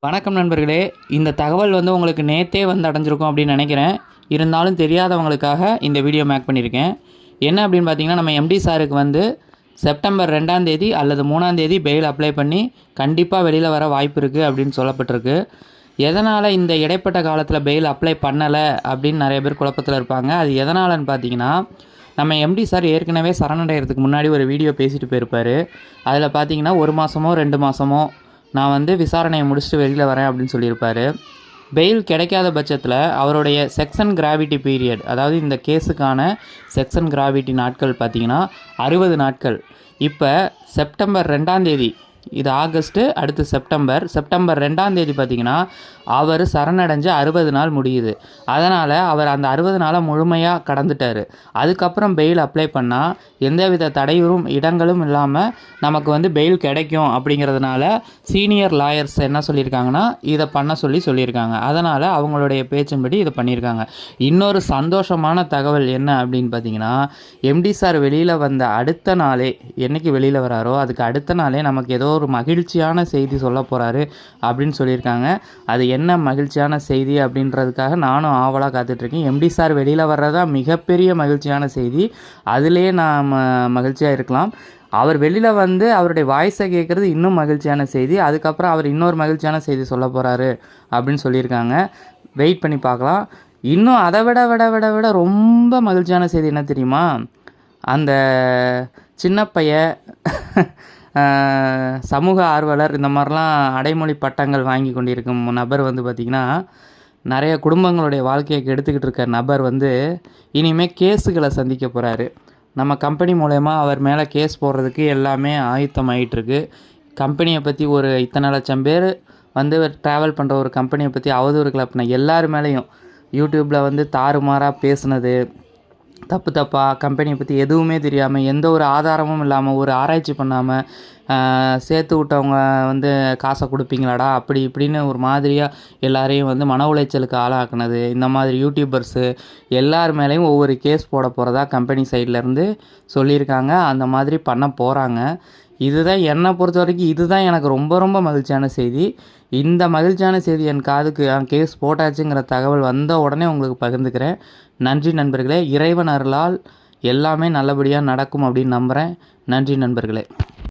வணக்கம் நண்பர்களே. இந்த தகவல் உங்களுக்கு நேற்றே அடைஞ்சிருக்கும் அப்படின்னு நினைக்கிறேன். இருந்தாலும் தெரியாதவங்களுக்காக இந்த வீடியோ மேக் பண்ணியிருக்கேன். என்ன அப்படின்னு பார்த்தீங்கன்னா, நம்ம எம்டி சாருக்கு செப்டம்பர் 2ஆம் தேதி அல்லது 3ஆம் தேதி பெயில் அப்ளை பண்ணி கண்டிப்பாக வெளியில் வர வாய்ப்பு இருக்குது அப்படின்னு சொல்லப்பட்டிருக்கு. எதனால் இந்த இடைப்பட்ட காலத்தில் பெயில் அப்ளை பண்ணலை அப்படின்னு நிறைய பேர் குழப்பத்தில் இருப்பாங்க. அது எதனாலன்னு பார்த்தீங்கன்னா, நம்ம எம்டி சார் ஏற்கனவே சரணடைகிறதுக்கு முன்னாடி ஒரு வீடியோ பேசிட்டு போயிருப்பார். அதில் பார்த்தீங்கன்னா 1 மாதமோ 2 மாதமோ நான் விசாரணையை முடிச்சுட்டு வெளியில் வரேன் அப்படின்னு சொல்லியிருப்பார். பெயில் கிடைக்காத பட்சத்தில் அவருடைய செக்ஷன் கிராவிட்டி பீரியட், அதாவது இந்த கேஸுக்கான செக்ஷன் கிராவிட்டி நாட்கள் பார்த்திங்கன்னா 60 நாட்கள். இப்போ செப்டம்பர் 2ஆம் தேதி, இது ஆகஸ்ட்டு, அடுத்து செப்டம்பர் 2ஆம் தேதி பார்த்திங்கன்னா அவர் சரணடைஞ்சு 60 நாள் முடியுது. அதனால் அவர் அந்த 60 நாளை முழுமையாக கடந்துட்டார். அதுக்கப்புறம் பெயில் அப்ளை பண்ணால் எந்தவித தடையும் இடங்களும் இல்லாமல் நமக்கு பெயில் கிடைக்கும். அப்படிங்கிறதுனால சீனியர் லாயர்ஸ் என்ன சொல்லியிருக்காங்கன்னா, இதை பண்ண சொல்லியிருக்காங்க. அதனால் அவங்களுடைய பேச்சின்படி இதை பண்ணியிருக்காங்க. இன்னொரு சந்தோஷமான தகவல் என்ன அப்படின்னு பார்த்தீங்கன்னா, எம்டி சார் வெளியில் வந்த அடுத்த நாளே, என்றைக்கு வெளியில் வராரோ அதுக்கு அடுத்த நாளே நமக்கு ஏதோ ஒரு மகிழ்ச்சியான செய்தி சொல்ல போகிறாரு அப்படின்னு சொல்லியிருக்காங்க. அது என்ன மகிழ்ச்சியான செய்தி அப்படின்றதுக்காக நானும் ஆவலாக காத்துட்ருக்கேன். எம்டி சார் வெளியில் வர்றதா மிகப்பெரிய மகிழ்ச்சியான செய்தி. அதிலே நாம் மகிழ்ச்சியாக இருக்கலாம். அவர் வெளியில் அவருடைய வாய்ஸை கேட்குறது இன்னும் மகிழ்ச்சியான செய்தி. அதுக்கப்புறம் அவர் இன்னொரு மகிழ்ச்சியான செய்தி சொல்ல போகிறாரு அப்படின்னு சொல்லியிருக்காங்க. வெயிட் பண்ணி பார்க்கலாம். இன்னும் அதை விட விட விட விட ரொம்ப மகிழ்ச்சியான செய்தி என்ன தெரியுமா? அந்த சின்ன பையன் சமூக ஆர்வலர், இந்த மாதிரிலாம் அடைமொழி பட்டங்கள் வாங்கி கொண்டிருக்கும் நபர் பார்த்திங்கன்னா, நிறைய குடும்பங்களுடைய வாழ்க்கையை கெடுத்துக்கிட்டு இருக்க நபர் இனிமேல் கேஸுகளை சந்திக்க போகிறாரு. நம்ம கம்பெனி மூலயமா அவர் மேலே கேஸ் போடுறதுக்கு எல்லாமே ஆயத்தமாகிட்டுருக்கு. கம்பெனியை பற்றி ஒரு இத்தனை லட்சம் பேர் ட்ராவல் பண்ணுற ஒரு கம்பெனியை பற்றி அவதூறுகள் அப்படின்னா எல்லார் மேலேயும் யூடியூப்பில் தாறுமாறாக பேசுனது, தப்பாக கம்பெனியை பற்றி எதுவுமே தெரியாமல், எந்த ஒரு ஆதாரமும் இல்லாமல், ஒரு ஆராய்ச்சி பண்ணாமல் சேர்த்து விட்டவங்க காசை கொடுப்பீங்களாடா அப்படி இப்படின்னு ஒரு மாதிரியாக எல்லாரையும் மன உளைச்சலுக்கு ஆளாக்குனது, இந்த மாதிரி யூடியூபர்ஸு எல்லார் மேலேயும் ஒவ்வொரு கேஸ் போட போகிறதா கம்பெனி சைட்லேருந்து சொல்லியிருக்காங்க. அந்த மாதிரி பண்ண போகிறாங்க. இதுதான் என்னை பொறுத்த வரைக்கும் இதுதான் எனக்கு ரொம்ப ரொம்ப மகிழ்ச்சியான செய்தி. இந்த மகிழ்ச்சியான செய்தி என் காதுக்கு கேஸ் போட்டாச்சுங்கிற தகவல் வந்த உடனே உங்களுக்கு பகிர்ந்துக்கிறேன். நன்றி நண்பர்களே. இறைவன் அருளால் எல்லாமே நல்லபடியாக நடக்கும் அப்படின்னு நம்புகிறேன். நன்றி நண்பர்களே.